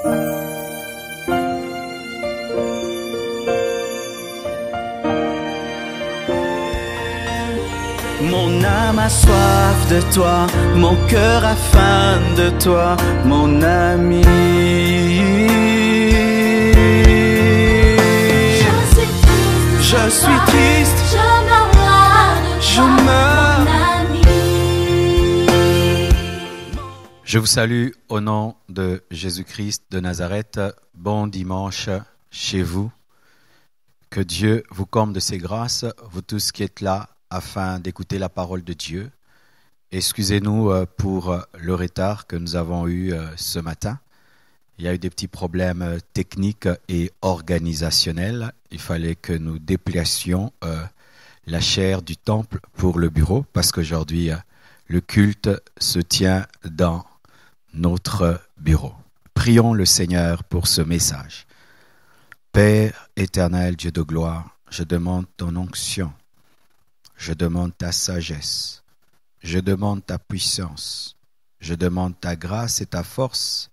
Mon âme a soif de toi, mon cœur a faim de toi, mon ami. Je suis triste, je meurs. Je vous salue au nom de Jésus-Christ de Nazareth. Bon dimanche chez vous. Que Dieu vous comble de ses grâces, vous tous qui êtes là, afin d'écouter la parole de Dieu. Excusez-nous pour le retard que nous avons eu ce matin. Il y a eu des petits problèmes techniques et organisationnels. Il fallait que nous déplacions la chaire du temple pour le bureau, parce qu'aujourd'hui, le culte se tient dans notre bureau. Prions le Seigneur pour ce message. Père éternel, Dieu de gloire, je demande ton onction. Je demande ta sagesse, je demande ta puissance, je demande ta grâce et ta force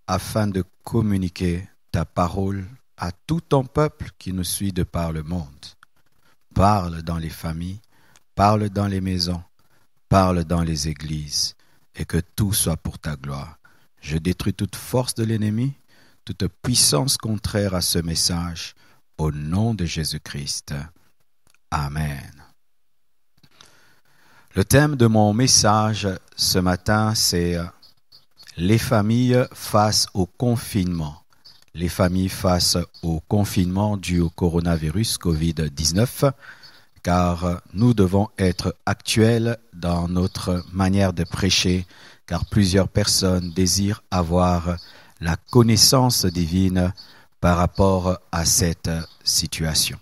afin de communiquer ta parole à tout ton peuple qui nous suit de par le monde. Parle dans les familles, parle dans les maisons, parle dans les églises et que tout soit pour ta gloire. Je détruis toute force de l'ennemi, toute puissance contraire à ce message au nom de Jésus-Christ. Amen. Le thème de mon message ce matin, c'est les familles face au confinement. Les familles face au confinement dû au coronavirus Covid-19, car nous devons être actuels dans notre manière de prêcher, car plusieurs personnes désirent avoir la connaissance divine par rapport à cette situation.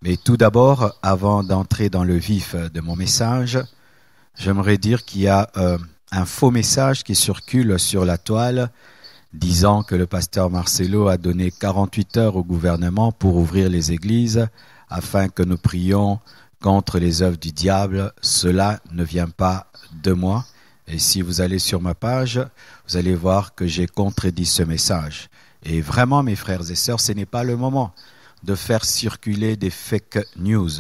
Mais tout d'abord, avant d'entrer dans le vif de mon message, j'aimerais dire qu'il y a un faux message qui circule sur la toile disant que le pasteur Marcelo a donné 48 heures au gouvernement pour ouvrir les églises afin que nous prions contre les œuvres du diable. Cela ne vient pas de moi. Et si vous allez sur ma page, vous allez voir que j'ai contredit ce message. Et vraiment, mes frères et sœurs, ce n'est pas le moment de faire circuler des fake news.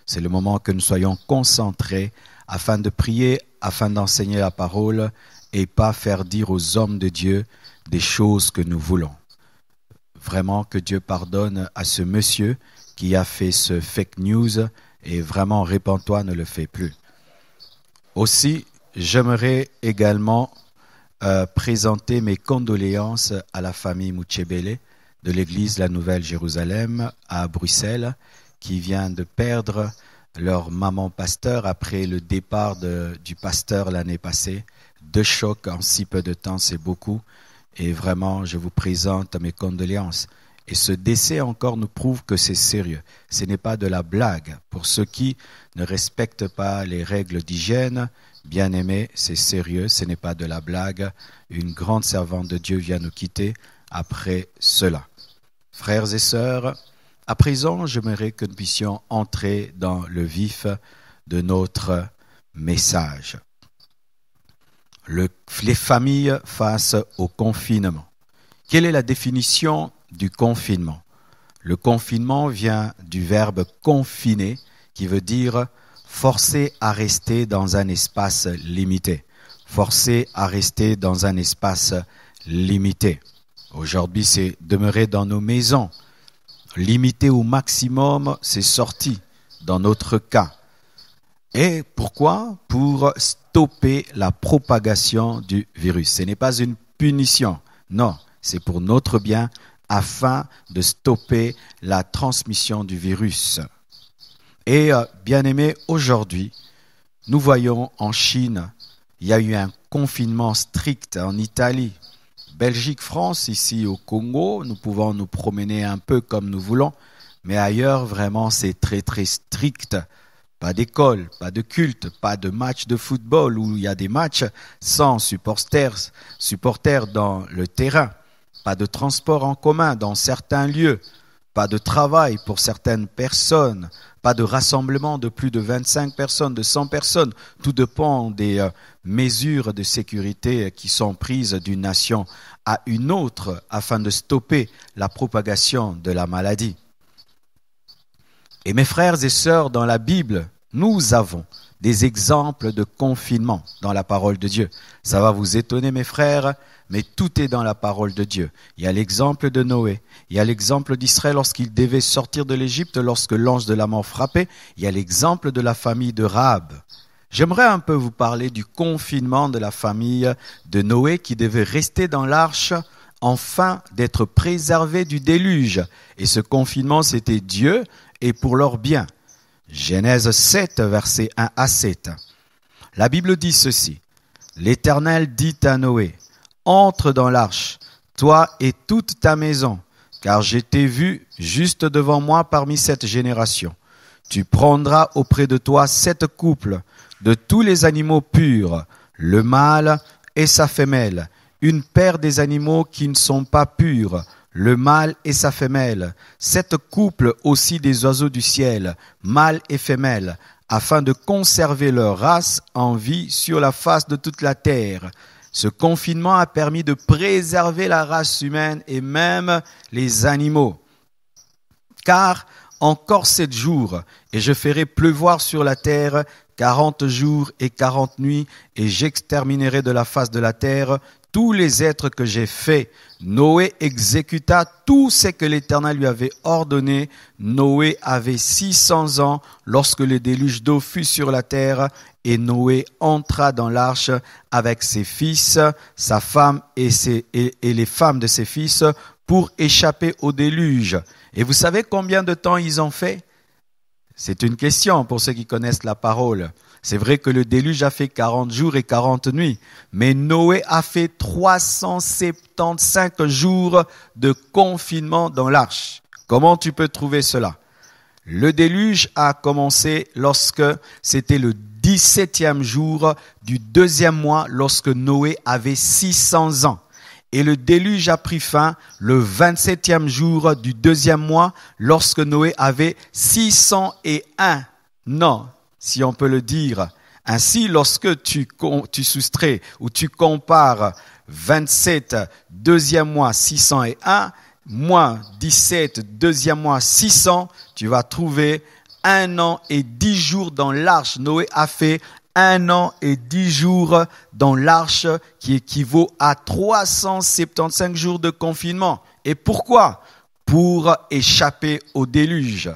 C'est le moment que nous soyons concentrés afin de prier, afin d'enseigner la parole et pas faire dire aux hommes de Dieu des choses que nous voulons. Vraiment que Dieu pardonne à ce monsieur qui a fait ce fake news et vraiment, répands-toi, ne le fais plus. Aussi, j'aimerais également présenter mes condoléances à la famille Muchebele de l'église La Nouvelle Jérusalem à Bruxelles, qui vient de perdre leur maman pasteur après le départ du pasteur l'année passée. 2 chocs en si peu de temps, c'est beaucoup. Et vraiment, je vous présente mes condoléances. Et ce décès encore nous prouve que c'est sérieux. Ce n'est pas de la blague. Pour ceux qui ne respectent pas les règles d'hygiène, bien aimés, c'est sérieux, ce n'est pas de la blague. Une grande servante de Dieu vient nous quitter après cela. Frères et sœurs, à présent, j'aimerais que nous puissions entrer dans le vif de notre message. Les familles face au confinement. Quelle est la définition du confinement? Le confinement vient du verbe confiner, qui veut dire forcer à rester dans un espace limité. Forcer à rester dans un espace limité. Aujourd'hui, c'est demeurer dans nos maisons. Limiter au maximum, c'est sorti dans notre cas. Et pourquoi? Pour stopper la propagation du virus. Ce n'est pas une punition, non, c'est pour notre bien afin de stopper la transmission du virus. Et bien aimé, aujourd'hui, nous voyons en Chine, il y a eu un confinement strict en Italie. Belgique, France, ici au Congo, nous pouvons nous promener un peu comme nous voulons, mais ailleurs, vraiment, c'est très, très strict. Pas d'école, pas de culte, pas de match de football où il y a des matchs sans supporters dans le terrain, pas de transport en commun dans certains lieux, pas de travail pour certaines personnes, pas de rassemblement de plus de 25 personnes, de 100 personnes. Tout dépend des mesures de sécurité qui sont prises d'une nation à une autre afin de stopper la propagation de la maladie. Et mes frères et sœurs, dans la Bible, nous avons des exemples de confinement dans la parole de Dieu. Ça va vous étonner, mes frères, mais tout est dans la parole de Dieu. Il y a l'exemple de Noé, il y a l'exemple d'Israël lorsqu'il devait sortir de l'Égypte, lorsque l'ange de la mort frappait, il y a l'exemple de la famille de Rahab. J'aimerais un peu vous parler du confinement de la famille de Noé qui devait rester dans l'arche afin d'être préservé du déluge. Et ce confinement, c'était Dieu et pour leur bien. Genèse 7, versets 1 à 7. La Bible dit ceci. L'Éternel dit à Noé, « Entre dans l'arche, toi et toute ta maison, car je t'ai vu juste devant moi parmi cette génération. Tu prendras auprès de toi 7 couples de tous les animaux purs, le mâle et sa femelle, une paire des animaux qui ne sont pas purs, le mâle et sa femelle, 7 couples aussi des oiseaux du ciel, mâle et femelle, afin de conserver leur race en vie sur la face de toute la terre. Ce confinement a permis de préserver la race humaine et même les animaux. Car encore 7 jours, et je ferai pleuvoir sur la terre 40 jours et 40 nuits, et j'exterminerai de la face de la terre tous les êtres que j'ai faits. Noé exécuta tout ce que l'Éternel lui avait ordonné. Noé avait 600 ans lorsque le déluge d'eau fut sur la terre, et Noé entra dans l'arche avec ses fils, sa femme et les femmes de ses fils pour échapper au déluge. Et vous savez combien de temps ils ont fait? C'est une question pour ceux qui connaissent la parole. C'est vrai que le déluge a fait 40 jours et 40 nuits, mais Noé a fait 375 jours de confinement dans l'arche. Comment tu peux trouver cela? Le déluge a commencé lorsque c'était le 17e jour du 2e mois, lorsque Noé avait 600 ans. Et le déluge a pris fin le 27e jour du 2e mois, lorsque Noé avait 601 ans, si on peut le dire. Ainsi, lorsque tu soustrais ou tu compares 27, 2e mois, 601, moins 17, 2e mois, 600, tu vas trouver 1 an et 10 jours dans l'arche. Noé a fait 1 an et 10 jours dans l'arche, qui équivaut à 375 jours de confinement. Et pourquoi? Pour échapper au déluge.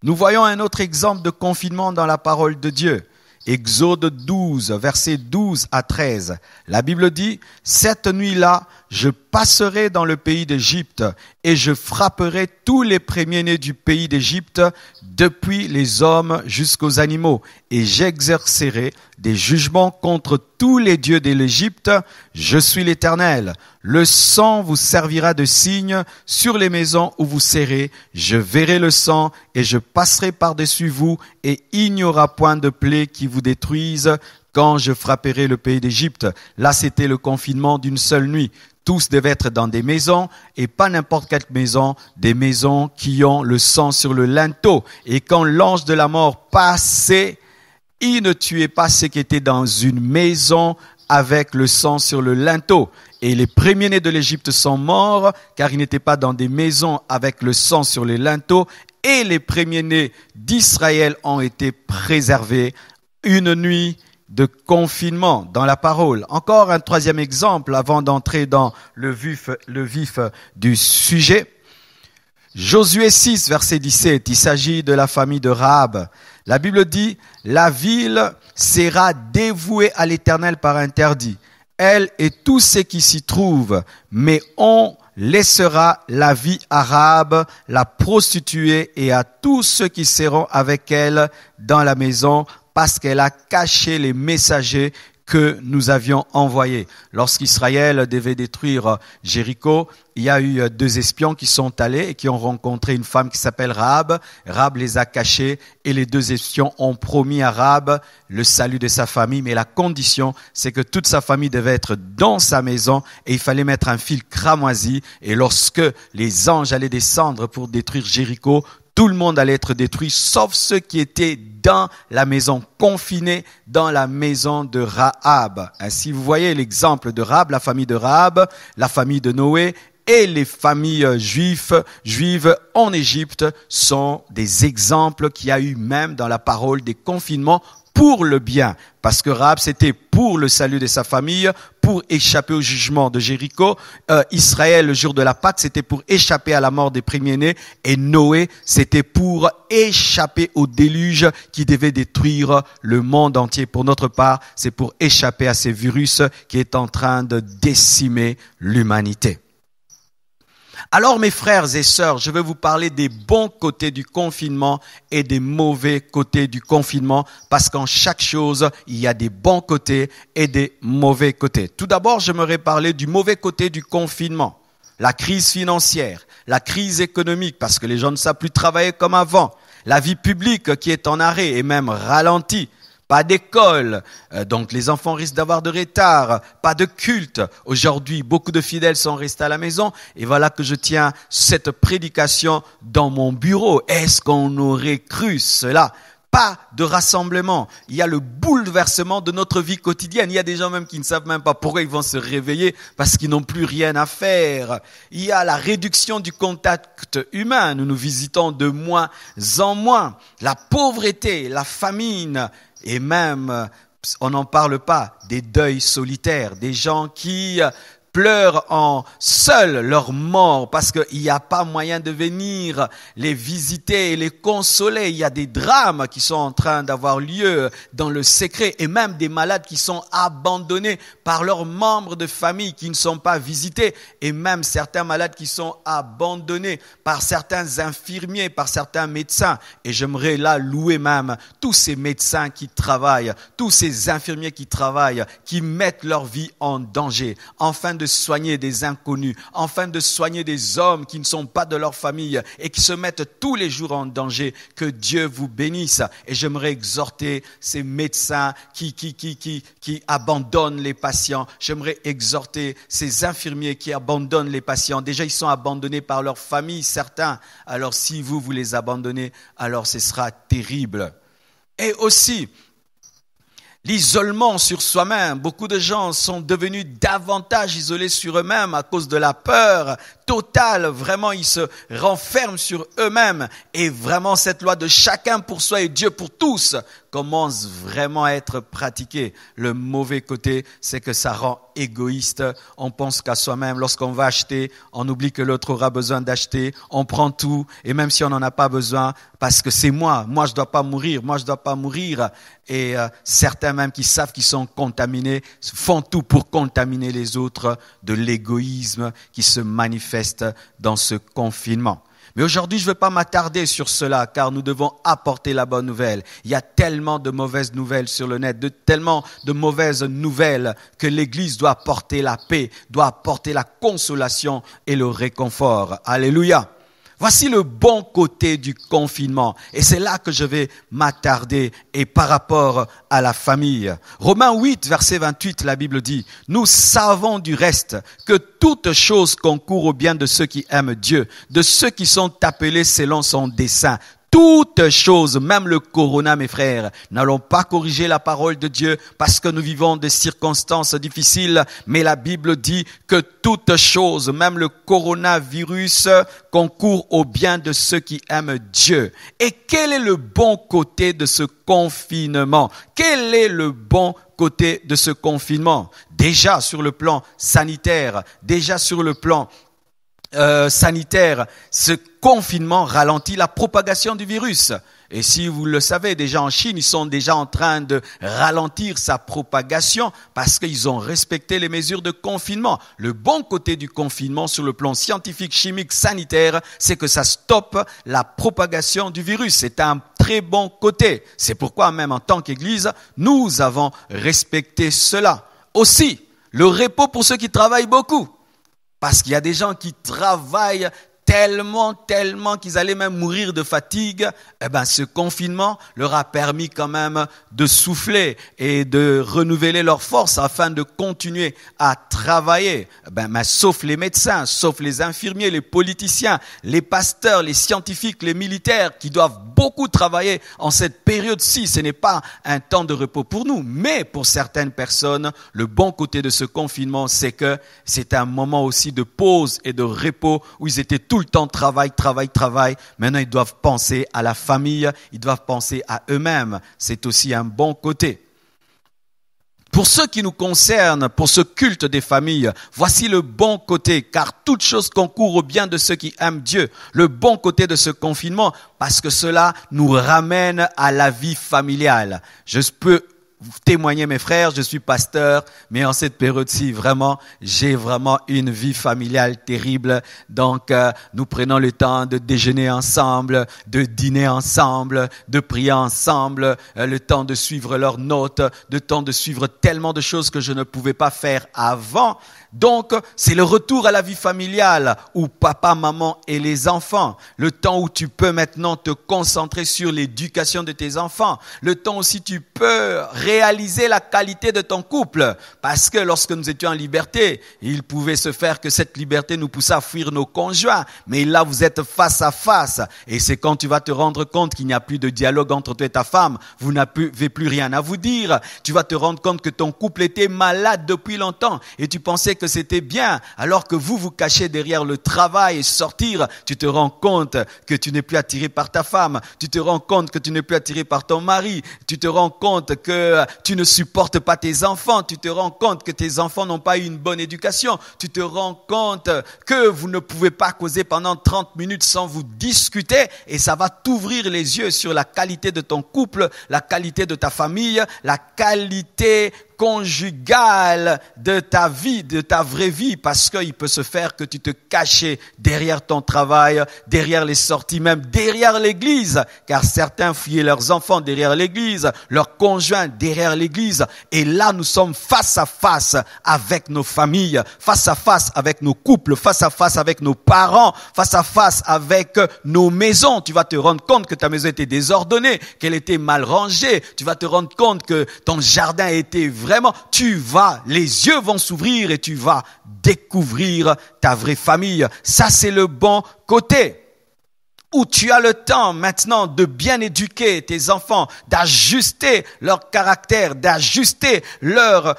Nous voyons un autre exemple de confinement dans la parole de Dieu. Exode 12, versets 12 à 13. La Bible dit, « Cette nuit-là, je passerai dans le pays d'Égypte et je frapperai tous les premiers-nés du pays d'Égypte, depuis les hommes jusqu'aux animaux, et j'exercerai des jugements contre tous les dieux de l'Égypte. Je suis l'Éternel. Le sang vous servira de signe sur les maisons où vous serez. Je verrai le sang et je passerai par-dessus vous, et il n'y aura point de plaie qui vous détruise quand je frapperai le pays d'Égypte. » Là, c'était le confinement d'une seule nuit. Tous devaient être dans des maisons, et pas n'importe quelle maison, des maisons qui ont le sang sur le linteau. Et quand l'ange de la mort passait, il ne tuait pas ceux qui étaient dans une maison avec le sang sur le linteau. Et les premiers-nés de l'Égypte sont morts, car ils n'étaient pas dans des maisons avec le sang sur les linteaux. Et les premiers-nés d'Israël ont été préservés. Une nuit de confinement dans la parole. Encore un 3e exemple avant d'entrer dans le vif du sujet. Josué 6, verset 17, il s'agit de la famille de Rahab. La Bible dit, « La ville sera dévouée à l'Éternel par interdit, elle et tous ceux qui s'y trouvent, mais on laissera la vie à Rahab, la prostituée, et à tous ceux qui seront avec elle dans la maison, parce qu'elle a caché les messagers que nous avions envoyés. » Lorsqu'Israël devait détruire Jéricho, il y a eu 2 espions qui sont allés et qui ont rencontré une femme qui s'appelle Rahab. Rahab les a cachés, et les 2 espions ont promis à Rahab le salut de sa famille. Mais la condition, c'est que toute sa famille devait être dans sa maison, et il fallait mettre un fil cramoisi. Et lorsque les anges allaient descendre pour détruire Jéricho, tout le monde allait être détruit, sauf ceux qui étaient dans la maison, confinés dans la maison de Rahab. Ainsi, vous voyez l'exemple de Rahab, la famille de Rahab, la famille de Noé et les familles juives en Égypte sont des exemples qu'il y a eu même dans la parole des confinements pour le bien. Parce que Rahab, c'était pour le salut de sa famille, pour échapper au jugement de Jéricho. Israël, le jour de la Pâque, c'était pour échapper à la mort des premiers-nés. Et Noé, c'était pour échapper au déluge qui devait détruire le monde entier. Pour notre part, c'est pour échapper à ces virus qui est en train de décimer l'humanité. Alors mes frères et sœurs, je vais vous parler des bons côtés du confinement et des mauvais côtés du confinement, parce qu'en chaque chose, il y a des bons côtés et des mauvais côtés. Tout d'abord, j'aimerais parler du mauvais côté du confinement, la crise financière, la crise économique, parce que les gens ne savent plus travailler comme avant, la vie publique qui est en arrêt et même ralentie. Pas d'école, donc les enfants risquent d'avoir de retard, pas de culte. Aujourd'hui, beaucoup de fidèles sont restés à la maison et voilà que je tiens cette prédication dans mon bureau. Est-ce qu'on aurait cru cela ? Pas de rassemblement. Il y a le bouleversement de notre vie quotidienne. Il y a des gens même qui ne savent même pas pourquoi ils vont se réveiller parce qu'ils n'ont plus rien à faire. Il y a la réduction du contact humain. Nous nous visitons de moins en moins. La pauvreté, la famine et même, on n'en parle pas, des deuils solitaires, des gens qui pleurent en seuls leur mort parce qu'il n'y a pas moyen de venir les visiter et les consoler. Il y a des drames qui sont en train d'avoir lieu dans le secret et même des malades qui sont abandonnés par leurs membres de famille qui ne sont pas visités et même certains malades qui sont abandonnés par certains infirmiers, par certains médecins. Et j'aimerais là louer même tous ces médecins qui travaillent, tous ces infirmiers qui travaillent, qui mettent leur vie en danger, afin de soigner des inconnus, afin de soigner des hommes qui ne sont pas de leur famille et qui se mettent tous les jours en danger. Que Dieu vous bénisse. Et j'aimerais exhorter ces médecins qui abandonnent les patients. J'aimerais exhorter ces infirmiers qui abandonnent les patients. Déjà, ils sont abandonnés par leur famille, certains. Alors, si vous les abandonnez, alors ce sera terrible. Et aussi, l'isolement sur soi-même. Beaucoup de gens sont devenus davantage isolés sur eux-mêmes à cause de la peur totale. Vraiment, ils se renferment sur eux-mêmes. Et vraiment, cette loi de chacun pour soi et Dieu pour tous commence vraiment à être pratiquée. Le mauvais côté, c'est que ça rend égoïste. On pense qu'à soi-même. Lorsqu'on va acheter, on oublie que l'autre aura besoin d'acheter. On prend tout. Et même si on n'en a pas besoin, parce que c'est moi je dois pas mourir. Et certains même qui savent qu'ils sont contaminés font tout pour contaminer les autres, de l'égoïsme qui se manifeste dans ce confinement. Mais aujourd'hui, je ne vais pas m'attarder sur cela car nous devons apporter la bonne nouvelle. Il y a tellement de mauvaises nouvelles sur le net, tellement de mauvaises nouvelles que l'Église doit apporter la paix, doit apporter la consolation et le réconfort. Alléluia. Voici le bon côté du confinement. Et c'est là que je vais m'attarder et par rapport à la famille. Romains 8, verset 28, la Bible dit, « Nous savons du reste que toute chose concourt au bien de ceux qui aiment Dieu, de ceux qui sont appelés selon son dessein. » Toutes choses, même le corona, mes frères, n'allons pas corriger la parole de Dieu parce que nous vivons des circonstances difficiles, mais la Bible dit que toutes choses, même le coronavirus, concourent au bien de ceux qui aiment Dieu. Et quel est le bon côté de ce confinement? Quel est le bon côté de ce confinement? Déjà sur le plan sanitaire, ce confinement ralentit la propagation du virus. Et si vous le savez, déjà en Chine, ils sont déjà en train de ralentir sa propagation parce qu'ils ont respecté les mesures de confinement. Le bon côté du confinement sur le plan scientifique, chimique, sanitaire, c'est que ça stoppe la propagation du virus. C'est un très bon côté. C'est pourquoi même en tant qu'Église, nous avons respecté cela. Aussi, le repos pour ceux qui travaillent beaucoup. Parce qu'il y a des gens qui travaillent tellement qu'ils allaient même mourir de fatigue, ce confinement leur a permis quand même de souffler et de renouveler leurs forces afin de continuer à travailler. Sauf les médecins, sauf les infirmiers, les politiciens, les pasteurs, les scientifiques, les militaires qui doivent beaucoup travailler en cette période-ci. Ce n'est pas un temps de repos pour nous, mais pour certaines personnes, le bon côté de ce confinement, c'est que c'est un moment aussi de pause et de repos où ils étaient tout le temps travail. Maintenant, ils doivent penser à la famille, ils doivent penser à eux-mêmes. C'est aussi un bon côté. Pour ce qui nous concerne, pour ce culte des familles, voici le bon côté, car toute chose concourt au bien de ceux qui aiment Dieu. Le bon côté de ce confinement, parce que cela nous ramène à la vie familiale. Je peux témoigner, mes frères, je suis pasteur, mais en cette période-ci, j'ai vraiment une vie familiale terrible. Donc, nous prenons le temps de déjeuner ensemble, de dîner ensemble, de prier ensemble, le temps de suivre leurs notes, le temps de suivre tellement de choses que je ne pouvais pas faire avant. Donc, c'est le retour à la vie familiale où papa, maman et les enfants. Le temps où tu peux maintenant te concentrer sur l'éducation de tes enfants. Le temps aussi tu peux réaliser la qualité de ton couple. Parce que lorsque nous étions en liberté, il pouvait se faire que cette liberté nous poussait à fuir nos conjoints. Mais là, vous êtes face à face. Et c'est quand tu vas te rendre compte qu'il n'y a plus de dialogue entre toi et ta femme. Vous n'avez plus rien à vous dire. Tu vas te rendre compte que ton couple était malade depuis longtemps. Et tu pensais que c'était bien, alors que vous cachez derrière le travail et sortir, tu te rends compte que tu n'es plus attiré par ta femme, tu te rends compte que tu n'es plus attiré par ton mari, tu te rends compte que tu ne supportes pas tes enfants, tu te rends compte que tes enfants n'ont pas eu une bonne éducation, tu te rends compte que vous ne pouvez pas causer pendant 30 minutes sans vous discuter, et ça va t'ouvrir les yeux sur la qualité de ton couple, la qualité de ta famille, la qualité conjugale de ta vie, de ta vraie vie, parce qu'il peut se faire que tu te cachais derrière ton travail, derrière les sorties, même derrière l'église, car certains fuyaient leurs enfants derrière l'église, leurs conjoints derrière l'église, et là nous sommes face à face avec nos familles, face à face avec nos couples, face à face avec nos parents, face à face avec nos maisons. Tu vas te rendre compte que ta maison était désordonnée, qu'elle était mal rangée, tu vas te rendre compte que ton jardin était vraiment, les yeux vont s'ouvrir et tu vas découvrir ta vraie famille. Ça, c'est le bon côté. Où tu as le temps maintenant de bien éduquer tes enfants, d'ajuster leur caractère, d'ajuster leur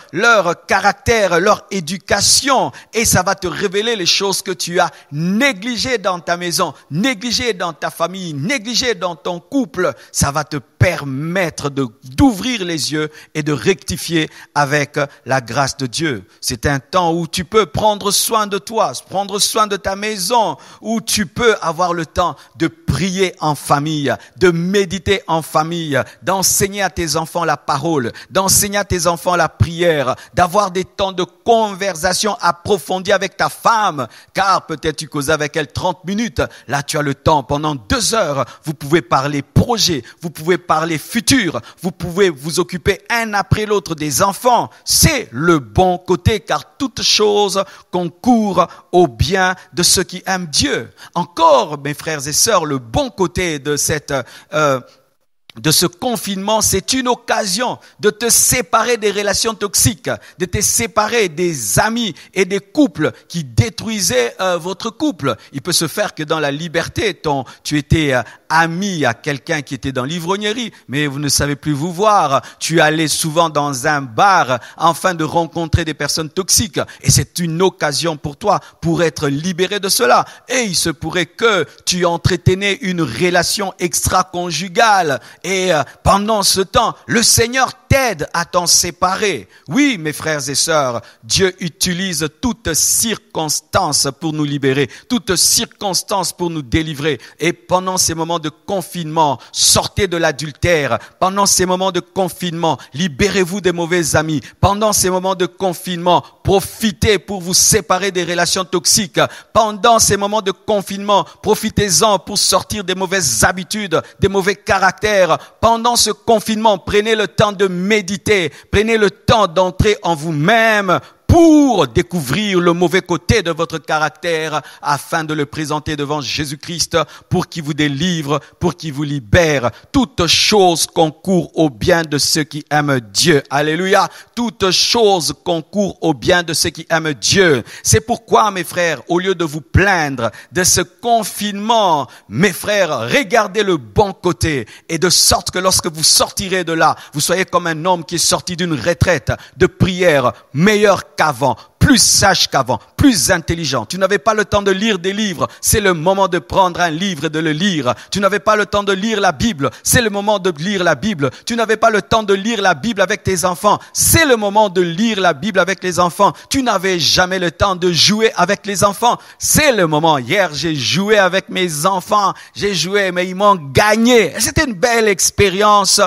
caractère, leur éducation. Et ça va te révéler les choses que tu as négligées dans ta maison, négligées dans ta famille, négligées dans ton couple. Ça va te permettre d'ouvrir les yeux et de rectifier avec la grâce de Dieu. C'est un temps où tu peux prendre soin de toi, prendre soin de ta maison, où tu peux avoir le temps de prier en famille, de méditer en famille, d'enseigner à tes enfants la parole, d'enseigner à tes enfants la prière, d'avoir des temps de conversation approfondie avec ta femme, car peut-être tu causes avec elle 30 minutes. Là, tu as le temps pendant 2 heures. Vous pouvez parler projet, vous pouvez parler futur, vous pouvez vous occuper un après l'autre des enfants. C'est le bon côté, car toute chose concourt au bien de ceux qui aiment Dieu. Encore, mes frères et sœurs, le bon côté de ce confinement, c'est une occasion de te séparer des relations toxiques, de te séparer des amis et des couples qui détruisaient votre couple. Il peut se faire que dans la liberté, tu étais ami à quelqu'un qui était dans l'ivrognerie, mais vous ne savez plus vous voir. Tu allais souvent dans un bar afin de rencontrer des personnes toxiques. Et c'est une occasion pour toi pour être libéré de cela. Et il se pourrait que tu entretenais une relation extra-conjugale. Et pendant ce temps, le Seigneur t'aide à t'en séparer. Oui, mes frères et sœurs, Dieu utilise toutes circonstances pour nous libérer, toutes circonstances pour nous délivrer. Et pendant ces moments de confinement, sortez de l'adultère. Pendant ces moments de confinement, libérez-vous des mauvais amis. Pendant ces moments de confinement, profitez pour vous séparer des relations toxiques. Pendant ces moments de confinement, profitez-en pour sortir des mauvaises habitudes, des mauvais caractères. Pendant ce confinement, prenez le temps de méditer, prenez le temps d'entrer en vous-même pour découvrir le mauvais côté de votre caractère afin de le présenter devant Jésus-Christ pour qu'il vous délivre, pour qu'il vous libère. Toute chose concourt au bien de ceux qui aiment Dieu. Alléluia. Toute chose concourt au bien de ceux qui aiment Dieu. C'est pourquoi, mes frères, au lieu de vous plaindre de ce confinement, mes frères, regardez le bon côté et de sorte que lorsque vous sortirez de là, vous soyez comme un homme qui est sorti d'une retraite de prière, meilleur qu'avant, plus sage qu'avant, plus intelligent. Tu n'avais pas le temps de lire des livres, c'est le moment de prendre un livre et de le lire. Tu n'avais pas le temps de lire la Bible, c'est le moment de lire la Bible. Tu n'avais pas le temps de lire la Bible avec tes enfants, c'est le moment de lire la Bible avec les enfants. Tu n'avais jamais le temps de jouer avec les enfants, c'est le moment. Hier, j'ai joué avec mes enfants, j'ai joué, mais ils m'ont gagné. C'était une belle expérience.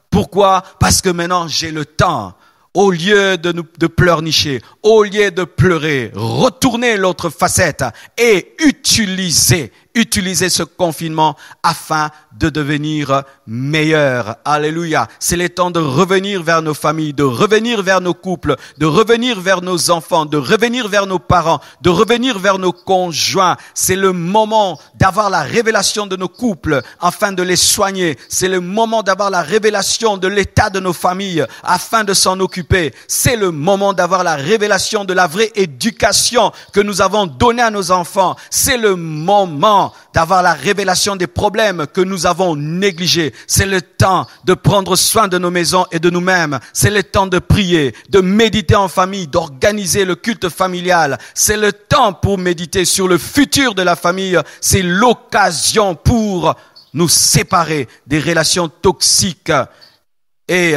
Pourquoi? Parce que maintenant, j'ai le temps. Au lieu de pleurnicher, au lieu de pleurer, retournez l'autre facette et utilisez ce confinement afin de devenir meilleur. Alléluia. C'est le temps de revenir vers nos familles, de revenir vers nos couples, de revenir vers nos enfants, de revenir vers nos parents, de revenir vers nos conjoints. C'est le moment d'avoir la révélation de nos couples afin de les soigner. C'est le moment d'avoir la révélation de l'état de nos familles afin de s'en occuper. C'est le moment d'avoir la révélation de la vraie éducation que nous avons donnée à nos enfants. C'est le moment d'avoir la révélation des problèmes que nous avons négligés. C'est le temps de prendre soin de nos maisons et de nous-mêmes. C'est le temps de prier, de méditer en famille, d'organiser le culte familial. C'est le temps pour méditer sur le futur de la famille. C'est l'occasion pour nous séparer des relations toxiques et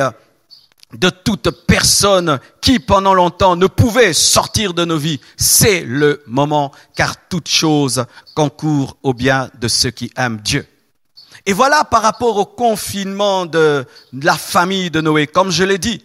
de toute personne qui pendant longtemps ne pouvait sortir de nos vies. C'est le moment, car toute chose concourt au bien de ceux qui aiment Dieu. Et voilà par rapport au confinement de la famille de Noé. Comme je l'ai dit,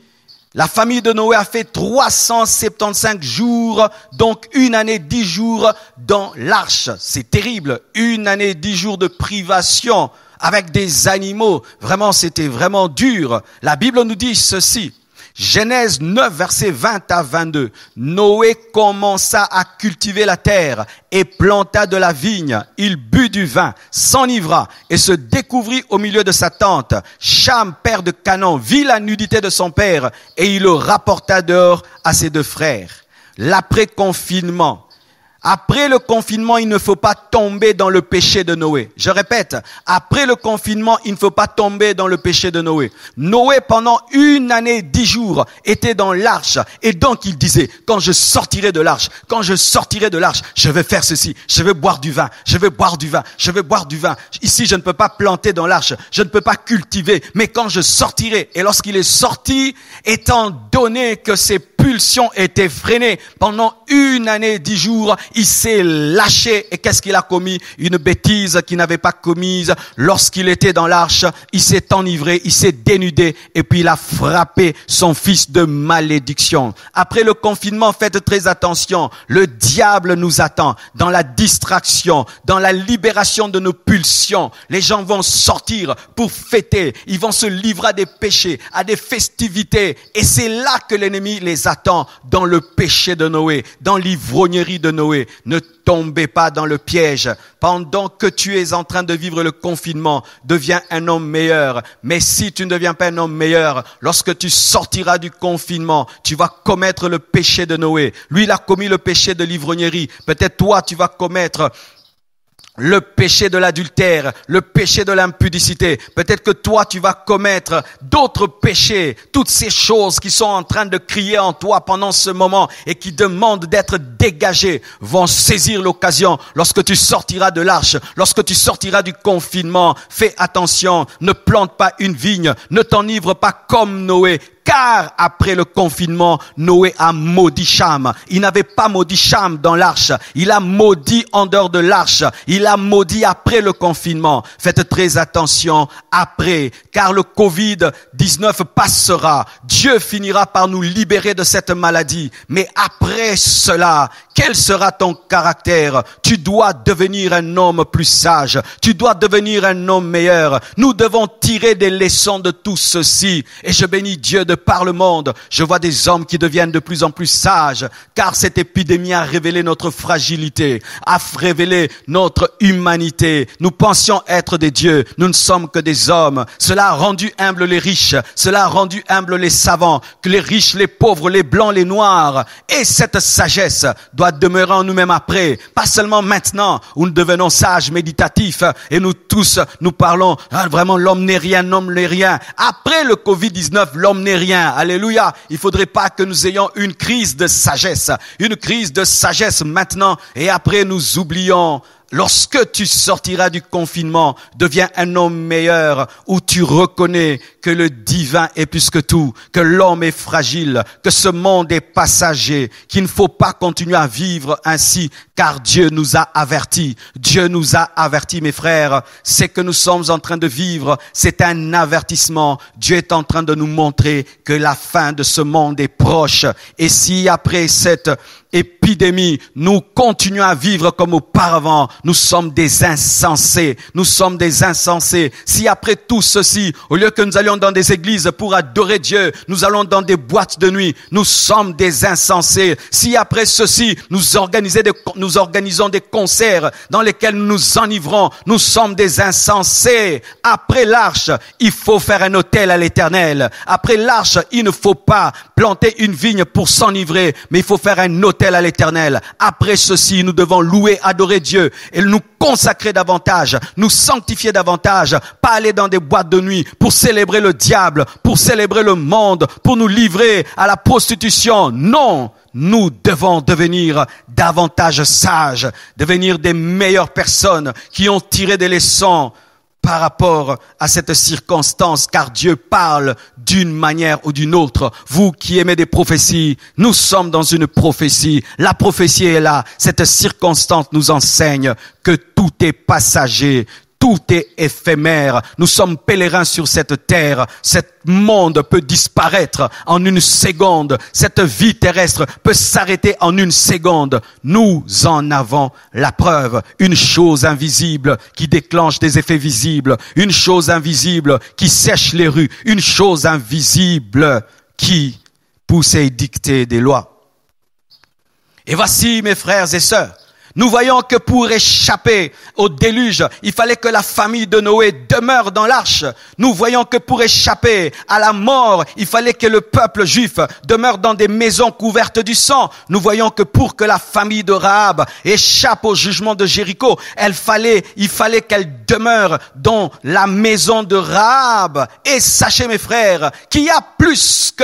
la famille de Noé a fait 375 jours, donc 1 année 10 jours dans l'arche. C'est terrible, 1 année 10 jours de privation avec des animaux. Vraiment, c'était vraiment dur. La Bible nous dit ceci. Genèse 9, versets 20 à 22. Noé commença à cultiver la terre et planta de la vigne. Il but du vin, s'enivra et se découvrit au milieu de sa tente. Cham, père de Canaan, vit la nudité de son père et il le rapporta dehors à ses 2 frères. L'après-confinement. Après le confinement, il ne faut pas tomber dans le péché de Noé. Je répète, après le confinement, il ne faut pas tomber dans le péché de Noé. Noé, pendant 1 année 10 jours, était dans l'arche. Et donc, il disait, quand je sortirai de l'arche, je vais faire ceci. Je vais boire du vin. Ici, je ne peux pas planter dans l'arche. Je ne peux pas cultiver. Mais quand je sortirai, et lorsqu'il est sorti, étant donné que ses pulsions étaient freinées pendant 1 année 10 jours, il s'est lâché. Et qu'est-ce qu'il a commis? Une bêtise qu'il n'avait pas commise. Lorsqu'il était dans l'arche, il s'est enivré, il s'est dénudé et puis il a frappé son fils de malédiction. Après le confinement, faites très attention. Le diable nous attend dans la distraction, dans la libération de nos pulsions. Les gens vont sortir pour fêter. Ils vont se livrer à des péchés, à des festivités. Et c'est là que l'ennemi les attend, dans le péché de Noé, dans l'ivrognerie de Noé. Ne tombez pas dans le piège. Pendant que tu es en train de vivre le confinement, deviens un homme meilleur. Mais si tu ne deviens pas un homme meilleur, lorsque tu sortiras du confinement, tu vas commettre le péché de Noé. Lui, il a commis le péché de l'ivrognerie. Peut-être toi, tu vas commettre le péché de l'adultère, le péché de l'impudicité. Peut-être que toi, tu vas commettre d'autres péchés. Toutes ces choses qui sont en train de crier en toi pendant ce moment et qui demandent d'être dégagées vont saisir l'occasion. Lorsque tu sortiras de l'arche, lorsque tu sortiras du confinement, fais attention. Ne plante pas une vigne. Ne t'enivre pas comme Noé. Car après le confinement, Noé a maudit Cham. Il n'avait pas maudit Cham dans l'arche. Il a maudit en dehors de l'arche. Il a maudit après le confinement. Faites très attention après, car le Covid-19 passera. Dieu finira par nous libérer de cette maladie. Mais après cela, Quel sera ton caractère? Tu dois devenir un homme plus sage. Tu dois devenir un homme meilleur. Nous devons tirer des leçons de tout ceci. Et je bénis Dieu de par le monde. Je vois des hommes qui deviennent de plus en plus sages, car cette épidémie a révélé notre fragilité, a révélé notre humanité. Nous pensions être des dieux. Nous ne sommes que des hommes. Cela a rendu humbles les riches. Cela a rendu humbles les savants, que les riches, les pauvres, les blancs, les noirs. Et cette sagesse doit demeurer en nous-mêmes après. Pas seulement maintenant où nous devenons sages, méditatifs, et nous tous, nous parlons, vraiment l'homme n'est rien, l'homme n'est rien. Après le Covid-19, l'homme n'est rien. Alléluia. Il faudrait pas que nous ayons une crise de sagesse maintenant, et après nous oublions. Lorsque tu sortiras du confinement, deviens un homme meilleur où tu reconnais que le divin est plus que tout, que l'homme est fragile, que ce monde est passager, qu'il ne faut pas continuer à vivre ainsi, car Dieu nous a avertis. Dieu nous a avertis, mes frères. C'est que nous sommes en train de vivre, c'est un avertissement. Dieu est en train de nous montrer que la fin de ce monde est proche. Et si après cette épidémie, nous continuons à vivre comme auparavant, nous sommes des insensés. Nous sommes des insensés. Si après tout ceci, au lieu que nous allions dans des églises pour adorer Dieu, nous allons dans des boîtes de nuit, nous sommes des insensés. Si après ceci, nous organisons des concerts dans lesquels nous nous enivrons, nous sommes des insensés. Après l'arche, il faut faire un autel à l'Éternel. Après l'arche, il ne faut pas planter une vigne pour s'enivrer, mais il faut faire un autel à l'Éternel. Après ceci, nous devons louer, adorer Dieu et nous consacrer davantage, nous sanctifier davantage, pas aller dans des boîtes de nuit pour célébrer le diable, pour célébrer le monde, pour nous livrer à la prostitution. Non, nous devons devenir davantage sages, devenir des meilleures personnes qui ont tiré des leçons par rapport à cette circonstance, car Dieu parle d'une manière ou d'une autre. Vous qui aimez des prophéties, nous sommes dans une prophétie. La prophétie est là. Cette circonstance nous enseigne que tout est passager. Tout est éphémère. Nous sommes pèlerins sur cette terre. Cet monde peut disparaître en une seconde. Cette vie terrestre peut s'arrêter en une seconde. Nous en avons la preuve. Une chose invisible qui déclenche des effets visibles. Une chose invisible qui sèche les rues. Une chose invisible qui pousse à édicter des lois. Et voici, mes frères et sœurs, nous voyons que pour échapper au déluge, il fallait que la famille de Noé demeure dans l'arche. Nous voyons que pour échapper à la mort, il fallait que le peuple juif demeure dans des maisons couvertes du sang. Nous voyons que pour que la famille de Rahab échappe au jugement de Jéricho, il fallait qu'elle demeure dans la maison de Rahab. Et sachez, mes frères, qu'il y a plus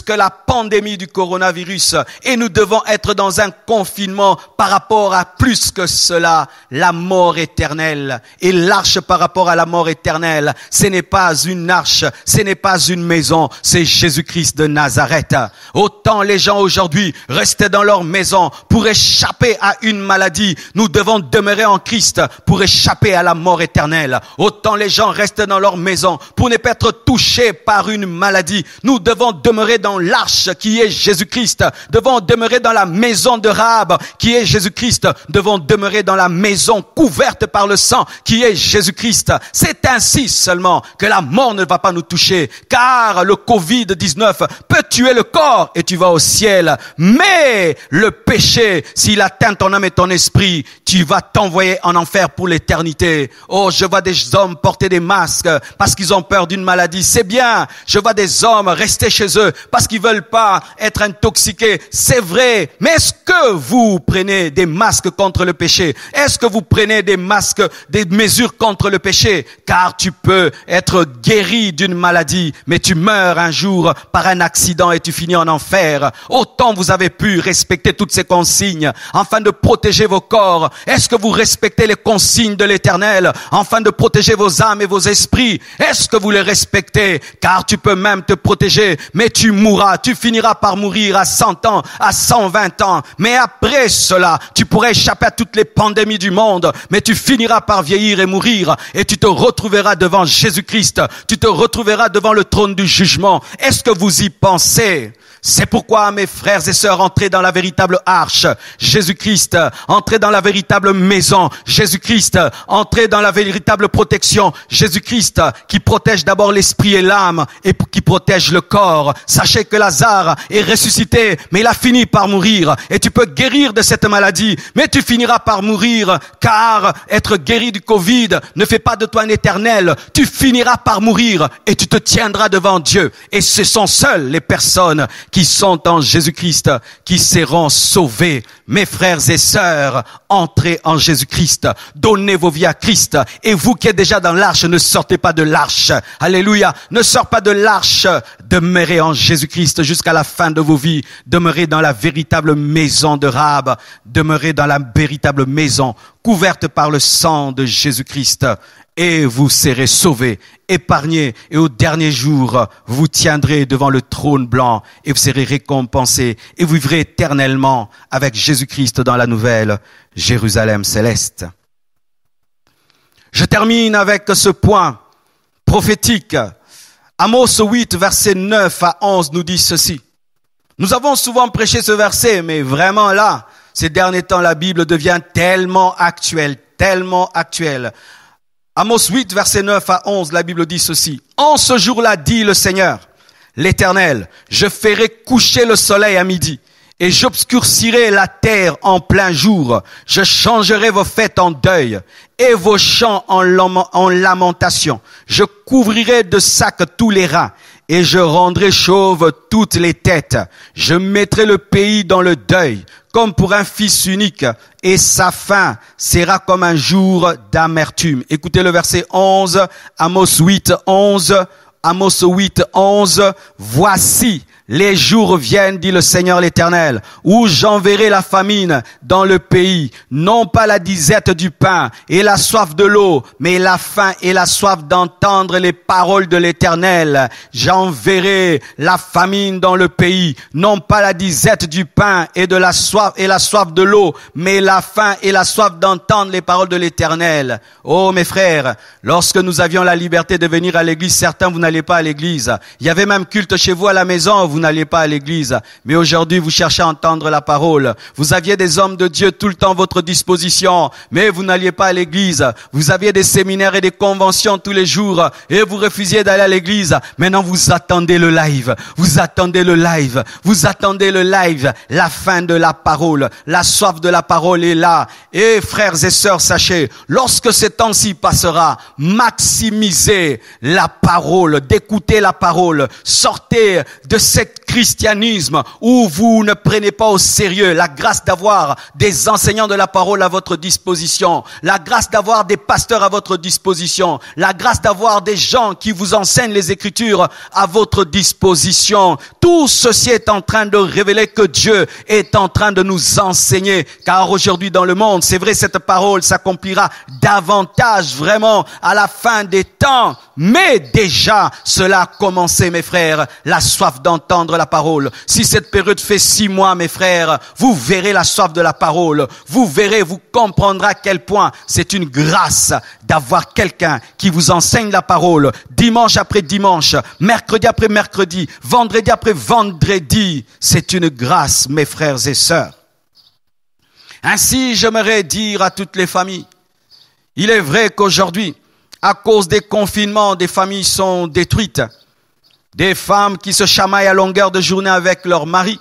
que la pandémie du coronavirus. Et nous devons être dans un confinement par rapport à plus que cela, la mort éternelle. Et l'arche par rapport à la mort éternelle, ce n'est pas une arche, ce n'est pas une maison, c'est Jésus-Christ de Nazareth. Autant les gens aujourd'hui restaient dans leur maison pour échapper à une maladie, nous devons demeurer en Christ pour échapper à la mort éternelle. Autant les gens restent dans leur maison pour ne pas être touchés par une maladie, nous devons demeurer dans l'arche qui est Jésus-Christ, devons demeurer dans la maison de Rahab qui est Jésus-Christ, devons demeurer dans la maison couverte par le sang qui est Jésus-Christ. C'est ainsi seulement que la mort ne va pas nous toucher, car le Covid-19 peut tuer le corps et tu vas au ciel, mais le péché, s'il atteint ton âme et ton esprit, tu vas t'envoyer en enfer pour l'éternité. Oh, je vois des hommes porter des masques parce qu'ils ont peur d'une maladie, c'est bien. Je vois des hommes rester chez eux parce qu'ils veulent pas être intoxiqués, c'est vrai. Mais est-ce que vous prenez des masques contre le péché? Est-ce que vous prenez des masques, des mesures contre le péché? Car tu peux être guéri d'une maladie, mais tu meurs un jour par un accident et tu finis en enfer. Autant vous avez pu respecter toutes ces consignes afin de protéger vos corps. Est-ce que vous respectez les consignes de l'Éternel afin de protéger vos âmes et vos esprits? Est-ce que vous les respectez? Car tu peux même te protéger, mais tu mourras, tu finiras par mourir à 100 ans, à 120 ans. Mais après cela, tu pourrais échapper à toutes les pandémies du monde, mais tu finiras par vieillir et mourir, et tu te retrouveras devant Jésus-Christ, tu te retrouveras devant le trône du jugement. Est-ce que vous y pensez? C'est pourquoi, mes frères et sœurs, entrez dans la véritable arche, Jésus-Christ. Entrez dans la véritable maison, Jésus-Christ. Entrez dans la véritable protection, Jésus-Christ, qui protège d'abord l'esprit et l'âme et qui protège le corps. Sachez que Lazare est ressuscité, mais il a fini par mourir. Et tu peux guérir de cette maladie, mais tu finiras par mourir, car être guéri du Covid ne fait pas de toi un éternel. Tu finiras par mourir et tu te tiendras devant Dieu. Et ce sont seules les personnes qui sont en Jésus-Christ qui seront sauvées. Mes frères et sœurs, entrez en Jésus-Christ, donnez vos vies à Christ. Et vous qui êtes déjà dans l'arche, ne sortez pas de l'arche. Alléluia, ne sors pas de l'arche. Demeurez en Jésus-Christ jusqu'à la fin de vos vies. Demeurez dans la véritable maison de Rahab. Demeurez dans la véritable maison couverte par le sang de Jésus-Christ. Et vous serez sauvés, épargnés, et au dernier jour, vous tiendrez devant le trône blanc, et vous serez récompensés, et vous vivrez éternellement avec Jésus-Christ dans la nouvelle Jérusalem céleste. Je termine avec ce point prophétique. Amos 8, versets 9 à 11 nous dit ceci. Nous avons souvent prêché ce verset, mais vraiment là, ces derniers temps, la Bible devient tellement actuelle. Amos 8, versets 9 à 11, la Bible dit ceci. En ce jour-là, dit le Seigneur, l'Éternel, je ferai coucher le soleil à midi et j'obscurcirai la terre en plein jour. Je changerai vos fêtes en deuil et vos chants en lamentation. Je couvrirai de sacs tous les reins et je rendrai chauves toutes les têtes. Je mettrai le pays dans le deuil comme pour un fils unique, et sa fin sera comme un jour d'amertume. Écoutez le verset 11, Amos 8, 11, Amos 8, 11. Voici, les jours viennent, dit le Seigneur l'Éternel, où j'enverrai la famine dans le pays, non pas la disette du pain et la soif de l'eau, mais la faim et la soif d'entendre les paroles de l'Éternel. J'enverrai la famine dans le pays, non pas la disette du pain et la soif de l'eau, mais la faim et la soif d'entendre les paroles de l'Éternel. Oh mes frères, lorsque nous avions la liberté de venir à l'église, certains vous n'allez pas à l'église. Il y avait même culte chez vous à la maison, vous n'alliez pas à l'église. Mais aujourd'hui, vous cherchez à entendre la parole. Vous aviez des hommes de Dieu tout le temps à votre disposition, mais vous n'alliez pas à l'église. Vous aviez des séminaires et des conventions tous les jours, et vous refusiez d'aller à l'église. Maintenant, vous attendez le live. Vous attendez le live. Vous attendez le live. La fin de la parole. La soif de la parole est là. Et frères et sœurs, sachez, lorsque ce temps-ci passera, maximisez la parole, d'écouter la parole. Sortez de cette christianisme où vous ne prenez pas au sérieux la grâce d'avoir des enseignants de la parole à votre disposition, la grâce d'avoir des pasteurs à votre disposition, la grâce d'avoir des gens qui vous enseignent les Écritures à votre disposition. Tout ceci est en train de révéler que Dieu est en train de nous enseigner, car aujourd'hui dans le monde, c'est vrai, cette parole s'accomplira davantage vraiment à la fin des temps, mais déjà cela a commencé, mes frères, la soif d'entendre la parole. Si cette période fait 6 mois, mes frères, vous verrez la soif de la parole. Vous verrez, vous comprendrez à quel point c'est une grâce d'avoir quelqu'un qui vous enseigne la parole dimanche après dimanche, mercredi après mercredi, vendredi après vendredi. C'est une grâce, mes frères et sœurs. Ainsi, j'aimerais dire à toutes les familles, il est vrai qu'aujourd'hui, à cause des confinements, des familles sont détruites. Des femmes qui se chamaillent à longueur de journée avec leurs maris.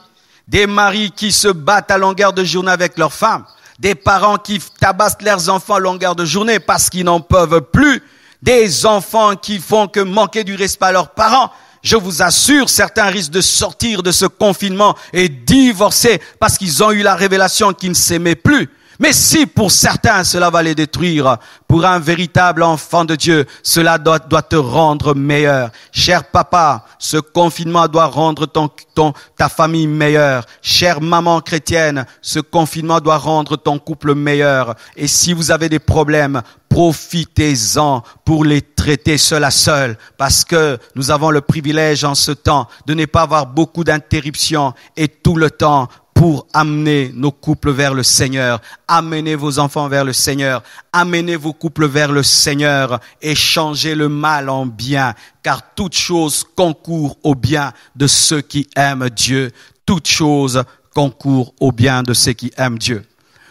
Des maris qui se battent à longueur de journée avec leurs femmes. Des parents qui tabassent leurs enfants à longueur de journée parce qu'ils n'en peuvent plus. Des enfants qui font que manquer du respect à leurs parents. Je vous assure, certains risquent de sortir de ce confinement et divorcer parce qu'ils ont eu la révélation qu'ils ne s'aimaient plus. Mais si pour certains cela va les détruire, pour un véritable enfant de Dieu, cela doit te rendre meilleur. Cher papa, ce confinement doit rendre ta famille meilleure. Chère maman chrétienne, ce confinement doit rendre ton couple meilleur. Et si vous avez des problèmes, profitez-en pour les traiter seul à seul, parce que nous avons le privilège en ce temps de ne pas avoir beaucoup d'interruptions et tout le temps pour amener nos couples vers le Seigneur. Amenez vos enfants vers le Seigneur. Amenez vos couples vers le Seigneur et changez le mal en bien, car toute chose concourt au bien de ceux qui aiment Dieu. Toute chose concourt au bien de ceux qui aiment Dieu.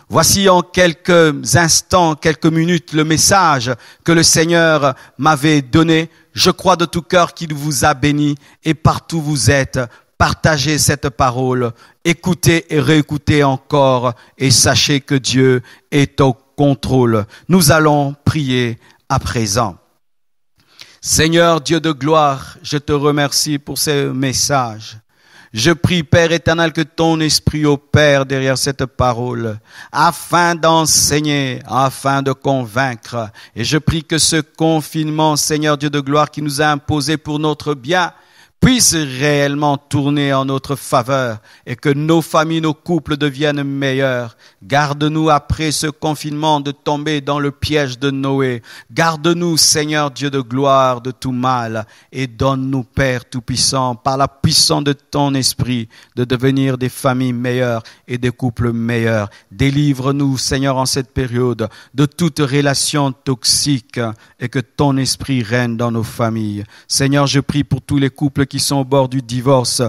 Voici en quelques instants, quelques minutes, le message que le Seigneur m'avait donné. Je crois de tout cœur qu'il vous a béni et partout où vous êtes, partagez cette parole, écoutez et réécoutez encore et sachez que Dieu est au contrôle. Nous allons prier à présent. Seigneur Dieu de gloire, je te remercie pour ce message. Je prie, Père éternel, que ton esprit opère derrière cette parole, afin d'enseigner, afin de convaincre. Et je prie que ce confinement, Seigneur Dieu de gloire, qui nous a imposé pour notre bien, puisse réellement tourner en notre faveur et que nos familles, nos couples deviennent meilleurs. Garde-nous après ce confinement de tomber dans le piège de Noé. Garde-nous, Seigneur Dieu de gloire, de tout mal et donne-nous, Père Tout-Puissant, par la puissance de ton esprit, de devenir des familles meilleures et des couples meilleurs. Délivre-nous, Seigneur, en cette période de toute relation toxique et que ton esprit règne dans nos familles. Seigneur, je prie pour tous les couples qui sont au bord du divorce,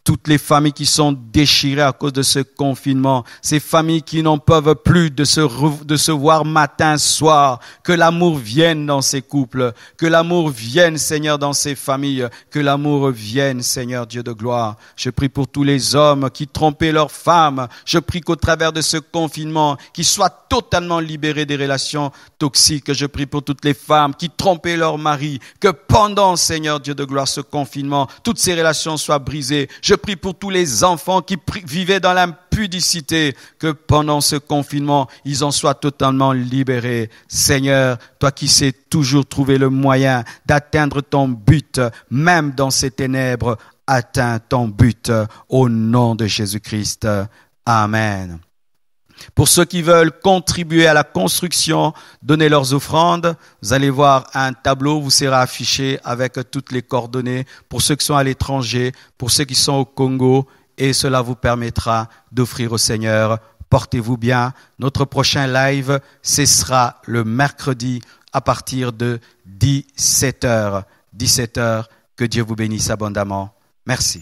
toutes les familles qui sont déchirées à cause de ce confinement, ces familles qui n'en peuvent plus de se voir matin, soir, que l'amour vienne dans ces couples, que l'amour vienne, Seigneur, dans ces familles, que l'amour vienne, Seigneur Dieu de gloire. Je prie pour tous les hommes qui trompaient leurs femmes, je prie qu'au travers de ce confinement, qu'ils soient totalement libérés des relations toxiques. Je prie pour toutes les femmes qui trompaient leur mari, que pendant, Seigneur Dieu de gloire, ce confinement, toutes ces relations soient brisées. Je prie pour tous les enfants qui vivaient dans l'impudicité, que pendant ce confinement, ils en soient totalement libérés. Seigneur, toi qui sais toujours trouver le moyen d'atteindre ton but, même dans ces ténèbres, atteins ton but au nom de Jésus-Christ. Amen. Pour ceux qui veulent contribuer à la construction, donnez leurs offrandes. Vous allez voir un tableau vous sera affiché avec toutes les coordonnées pour ceux qui sont à l'étranger, pour ceux qui sont au Congo, et cela vous permettra d'offrir au Seigneur. Portez-vous bien. Notre prochain live, ce sera le mercredi à partir de 17h. 17h, que Dieu vous bénisse abondamment. Merci.